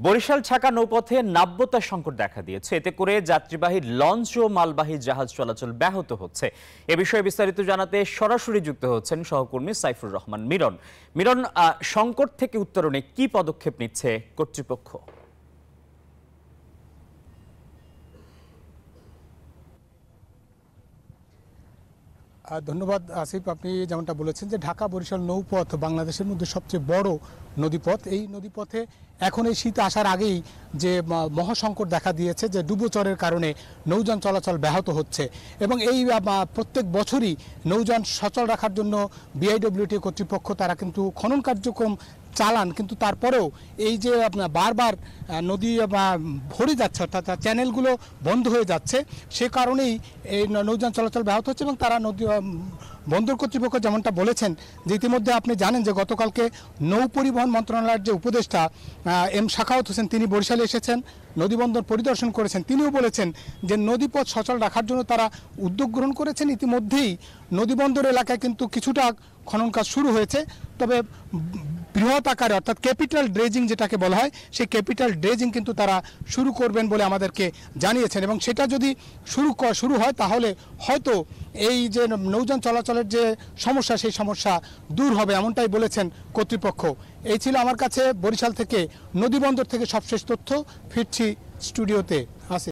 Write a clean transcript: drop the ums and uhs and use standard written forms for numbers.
বরিশাল ঢাকা নৌপথে নাব্যতা সংকট দেখা দিয়েছে। এতে করে যাত্রীবাহী লঞ্চ ও মালবাহী জাহাজ চলাচল ব্যাহত হচ্ছে। এ বিষয়ে বিস্তারিত জানাতে সরাসরি যুক্ত হচ্ছেন সহকর্মী সাইফুর রহমান মিরন। মিরন, সংকট থেকে উত্তরণে কি পদক্ষেপ নিচ্ছে কর্তৃপক্ষ? ধন্যবাদ আসিফ। আপনি যেমনটা বলেছেন যে ঢাকা বরিশাল নৌপথ বাংলাদেশের মধ্যে সবচেয়ে বড় নদীপথ। এই নদীপথে এখন এই শীত আসার আগেই যে মহাসংকট দেখা দিয়েছে, যে ডুবোচরের কারণে নৌযান চলাচল ব্যাহত হচ্ছে এবং এই প্রত্যেক বছরই নৌযান সচল রাখার জন্য বিআইডব্লিউটি কর্তৃপক্ষ তারা কিন্তু খনন কার্যক্রম চালান, কিন্তু তারপরেও এই যে বারবার নদী ভরে যাচ্ছে, অর্থাৎ চ্যানেলগুলো বন্ধ হয়ে যাচ্ছে, সে কারণেই এই নৌযান চলাচল ব্যাহত হচ্ছে। এবং তারা বন্দর কর্তৃপক্ষ যেমনটা বলেছেন যে ইতিমধ্যে আপনি জানেন যে গতকালকে নৌ পরিবহন মন্ত্রণালয়ের যে উপদেষ্টা এম শাখাওয়াত হোসেন তিনি বরিশালে এসেছেন, নদীবন্দর পরিদর্শন করেছেন। তিনিও বলেছেন যে নদীপথ সচল রাখার জন্য তারা উদ্যোগ গ্রহণ করেছেন। ইতিমধ্যেই নদীবন্দর এলাকায় কিন্তু কিছুটা খনন কাজ শুরু হয়েছে, তবে বৃহৎ আকারে অর্থাৎ ক্যাপিটাল ড্রেজিং যেটাকে বলা হয়, সেই ক্যাপিটাল ড্রেজিং কিন্তু তারা শুরু করবেন বলে আমাদেরকে জানিয়েছেন। এবং সেটা যদি শুরু হয় তাহলে হয়তো এই যে নৌযান চলাচলের যে সমস্যা, সেই সমস্যা দূর হবে, এমনটাই বলেছেন কর্তৃপক্ষ। এই ছিল আমার কাছে বরিশাল থেকে নদীবন্দর থেকে সবশেষ তথ্য। ফিরছি স্টুডিওতে।